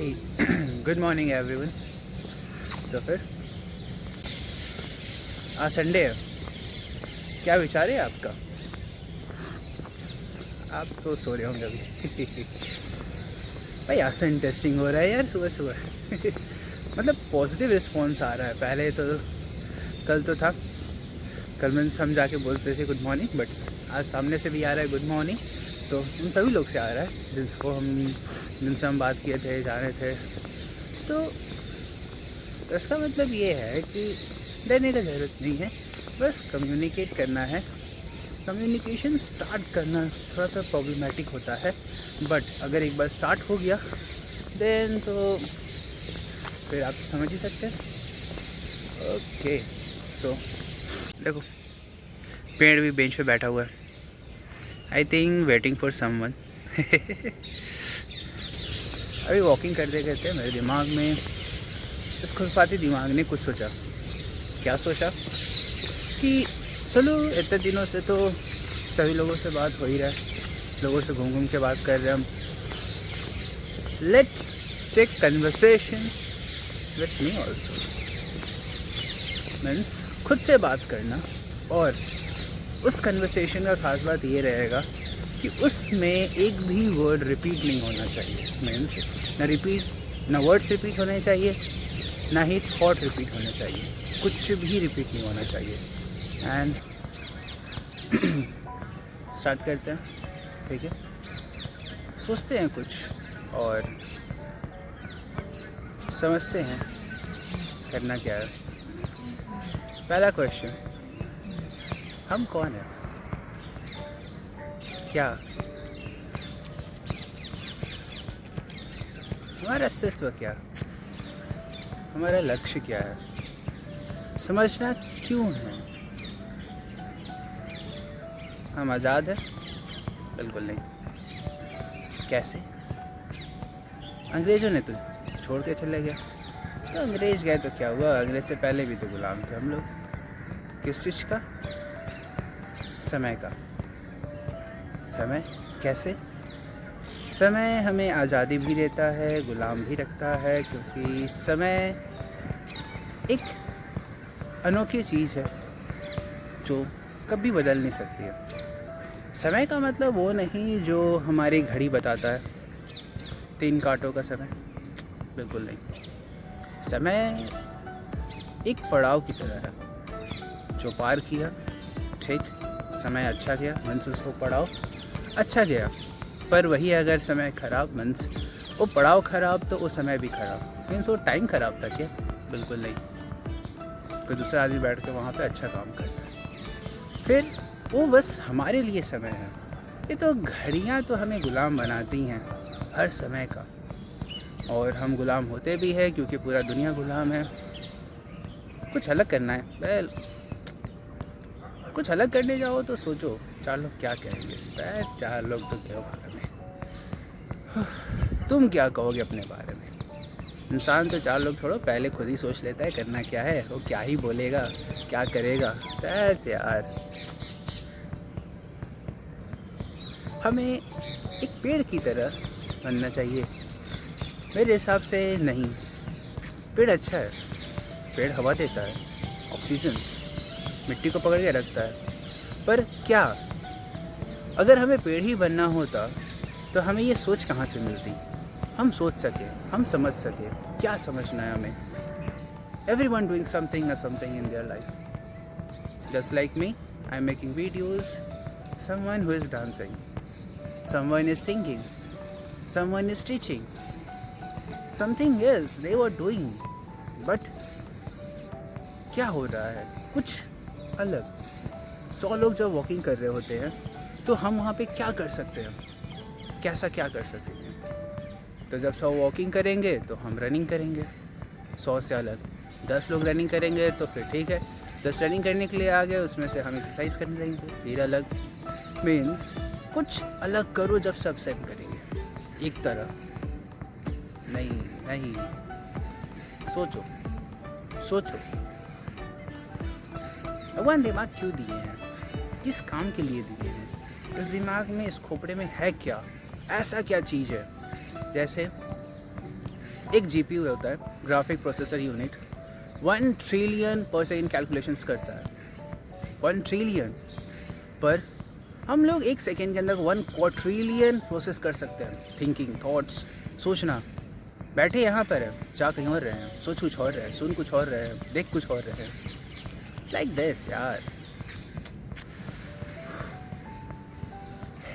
Hi good morning everyone. तो फिर आज संडे है, क्या विचार है आपका? आप तो सो रहे होंगे अभी। भाई आज से इंटरेस्टिंग हो रहा है यार सुबह सुबह। मतलब पॉजिटिव रिस्पॉन्स आ रहा है। पहले तो कल तो था, कल मैंने समझा के बोलते थे गुड मॉर्निंग, बट आज सामने से भी आ रहा है गुड मॉर्निंग। तो उन सभी लोग से आ रहा है जिनसे हम बात किए थे, जाने थे। तो इसका मतलब ये है कि डरने की ज़रूरत नहीं है, बस कम्युनिकेट करना है। कम्युनिकेशन स्टार्ट करना थोड़ा सा प्रॉब्लमेटिक होता है, बट अगर एक बार स्टार्ट हो गया देन तो फिर आप समझ ही सकते हैं। ओके, सो देखो पेड़ भी बेंच पे बैठा हुआ है। I think waiting for someone. अभी वॉकिंग करते करते मेरे दिमाग में, इस खुरपाती दिमाग ने कुछ सोचा। क्या सोचा कि चलो इतने दिनों से तो सभी लोगों से बात हो ही रहा है, लोगों से घूम घूम के बात कर रहे हैं हम। Let's take conversation with me also. Means खुद से बात करना, और उस कन्वर्सेशन का खास बात ये रहेगा कि उसमें एक भी वर्ड रिपीट नहीं होना चाहिए। मीन्स ना वर्ड्स रिपीट होने चाहिए, ना ही थॉट रिपीट होना चाहिए, कुछ भी रिपीट नहीं होना चाहिए। एंड स्टार्ट करते हैं, ठीक है? सोचते हैं कुछ और समझते हैं करना क्या है। पहला क्वेश्चन, हम कौन हैं? क्या हमारा अस्तित्व, क्या हमारा लक्ष्य क्या है? समझना क्यों है हम आज़ाद हैं? बिल्कुल नहीं। कैसे? अंग्रेज़ों ने तो छोड़ के चले गए, तो अंग्रेज़ गए तो क्या हुआ? अंग्रेज़ से पहले भी तो गुलाम थे हम लोग। किस चीज़ का? समय का। समय कैसे? समय हमें आज़ादी भी देता है, गुलाम भी रखता है, क्योंकि समय एक अनोखी चीज़ है जो कभी बदल नहीं सकती है। समय का मतलब वो नहीं जो हमारी घड़ी बताता है, 3 कांटों का समय, बिल्कुल नहीं। समय एक पड़ाव की तरह है, जो पार किया ठीक, समय अच्छा गया, मीन्स उसको पड़ाव अच्छा गया। पर वही अगर समय ख़राब, मीन्स वो पड़ाव ख़राब तो वो समय भी ख़राब। मीन्स वो टाइम ख़राब था क्या? बिल्कुल नहीं। कोई दूसरा आदमी बैठ के वहाँ पे अच्छा काम कर रहा है, फिर वो बस हमारे लिए समय है। ये तो घड़ियाँ तो हमें गुलाम बनाती हैं हर समय का, और हम गुलाम होते भी हैं क्योंकि पूरा दुनिया गुलाम है। कुछ अलग करना है, वेल कुछ अलग करने जाओ तो सोचो 4 लोग क्या कहेंगे। 4 लोग तो क्या बारे में, तुम क्या कहोगे अपने बारे में? इंसान तो 4 लोग छोड़ो, पहले खुद ही सोच लेता है करना क्या है, वो क्या ही बोलेगा, क्या करेगा। यार हमें एक पेड़ की तरह बनना चाहिए। मेरे हिसाब से नहीं, पेड़ अच्छा है। पेड़ हवा देता है, ऑक्सीजन, मिट्टी को पकड़ के रखता है। पर क्या अगर हमें पेड़ ही बनना होता तो हमें ये सोच कहाँ से मिलती? हम सोच सके, हम समझ सके। क्या समझना है हमें? Everyone doing something in their life. Just like me, I am making videos, someone who is dancing, someone is singing, someone is teaching, something else they were doing. But क्या हो रहा है? कुछ अलग। 100 लोग जब वॉकिंग कर रहे होते हैं तो हम वहाँ पे क्या कर सकते हैं? कैसा क्या कर सकेंगे? तो जब 100 वॉकिंग करेंगे तो हम रनिंग करेंगे। 100 से अलग 10 लोग रनिंग करेंगे तो फिर ठीक है, 10 रनिंग करने के लिए आ गए, उसमें से हम एक्सरसाइज करने लगेंगे, फिर अलग। मीन्स कुछ अलग करो जब सब सेम करेंगे एक तरह। नहीं, सोचो। भगवान दिमाग क्यों दिए हैं? किस काम के लिए दिए हैं? इस दिमाग में, इस खोपड़े में है क्या? ऐसा क्या चीज़ है? जैसे एक GPU होता है, ग्राफिक प्रोसेसर यूनिट, 1 ट्रिलियन पर सेकेंड कैलकुलेशंस करता है, 1 ट्रिलियन। पर हम लोग एक सेकेंड के अंदर 1 क्वाड्रिलियन प्रोसेस कर सकते हैं। थिंकिंग, थॉट्स, सोचना। बैठे यहाँ पर है, जा कहीं और रहे हैं, सोच कुछ और रहे हैं, सुन कुछ और रहे हैं, देख कुछ और रहे हैं। लाइक दिस यार।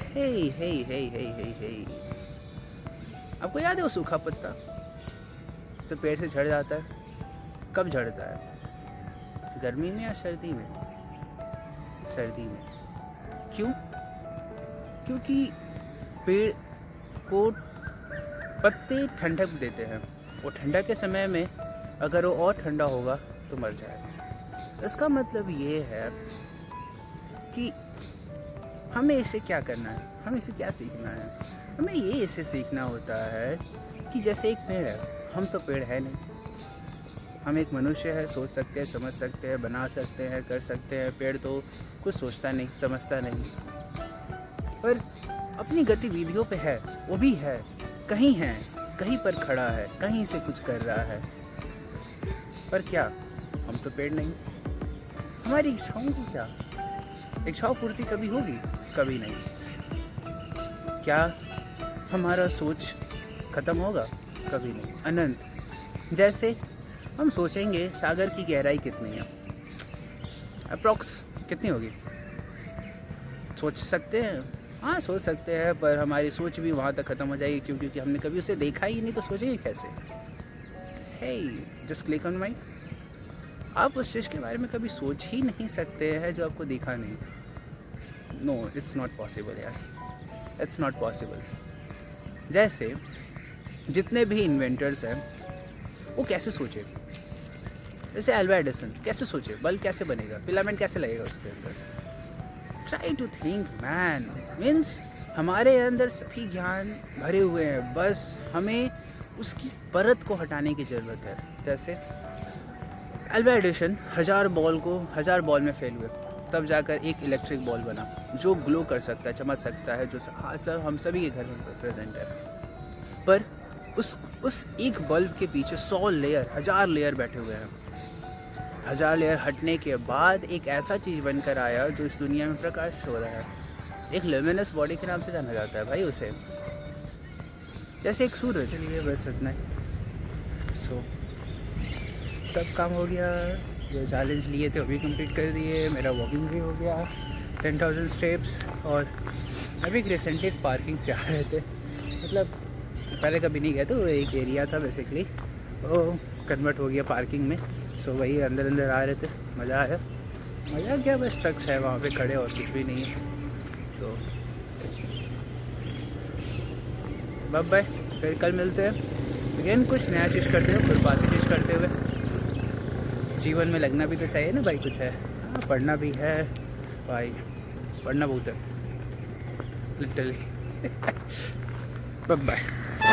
हे हे हे हे हे हे। आपको याद है वो सूखा पत्ता तो पेड़ से झड़ जाता है? कब झड़ता है? गर्मी में या सर्दी में? सर्दी में। क्यों? क्योंकि पेड़ को पत्ते ठंडक देते हैं। वो ठंडक के समय में अगर वो और ठंडा होगा तो मर जाएगा। इसका मतलब ये है कि हमें इसे क्या करना है, हमें इसे क्या सीखना है। हमें ये इसे सीखना होता है कि जैसे एक पेड़ है, हम तो पेड़ है नहीं, हम एक मनुष्य है, सोच सकते हैं, समझ सकते हैं, बना सकते हैं, कर सकते हैं। पेड़ तो कुछ सोचता नहीं, समझता नहीं, पर अपनी गतिविधियों पे है, वो भी है, कहीं पर खड़ा है, कहीं से कुछ कर रहा है। पर क्या हम तो पेड़ नहीं? हमारी इच्छाओं की क्या इच्छाओं पूर्ति कभी होगी? कभी नहीं। क्या हमारा सोच खत्म होगा? कभी नहीं। अनंत। जैसे हम सोचेंगे सागर की गहराई कितनी है, अप्रॉक्स कितनी होगी? सोच सकते हैं, हाँ सोच सकते हैं, पर हमारी सोच भी वहाँ तक ख़त्म हो जाएगी। क्यों? क्योंकि हमने कभी उसे देखा ही नहीं, तो सोचेंगे कैसे? हे, जस्ट क्लिक ऑन माइंड। आप उस चीज़ के बारे में कभी सोच ही नहीं सकते हैं जो आपको दिखा नहीं। नो, इट्स नॉट पॉसिबल यार, इट्स नॉट पॉसिबल। जैसे जितने भी इन्वेंटर्स हैं वो कैसे सोचे? जैसे अल्वा एडिसन कैसे सोचे बल्ब कैसे बनेगा, फिलामेंट कैसे लगेगा उसके अंदर। Try to think man. Means हमारे अंदर सभी ज्ञान भरे हुए हैं, बस हमें उसकी परत को हटाने की ज़रूरत है। जैसे अल्वा एडिसन 1000 बॉल में फेल हुए, तब जाकर एक इलेक्ट्रिक बॉल बना जो ग्लो कर सकता है, चमक सकता है, जो हम सभी के घर में प्रेजेंट है। पर उस एक बल्ब के पीछे 100 लेयर, 1000 लेयर बैठे हुए हैं। 1000 लेयर हटने के बाद एक ऐसा चीज़ बनकर आया जो इस दुनिया में प्रकाश हो रहा है। एक ल्यूमिनस बॉडी के नाम से जाना जाता है भाई उसे, जैसे एक सूरज। लिए बस इतना ही। सो सब काम हो गया, जो चैलेंज लिए थे वो भी कंप्लीट कर दिए, मेरा वॉकिंग भी हो गया 10,000 स्टेप्स। और अभी रिसेंटली पार्किंग से आ रहे थे, मतलब पहले कभी नहीं गए, तो एक एरिया था बेसिकली, वो कन्वर्ट हो गया पार्किंग में। सो वही अंदर आ रहे थे, मज़ा आया। क्या बस ट्रक्स है वहाँ पे खड़े और कुछ भी नहीं है। तो बाय, फिर कल मिलते हैं अगेन, कुछ नया चीज़ करते हुए, खुरपाती चीज़ करते हुए। जीवन में लगना भी तो चाहिए ना भाई, कुछ है। हाँ, पढ़ना भी है भाई, पढ़ना बहुत है लिटरली। बाय।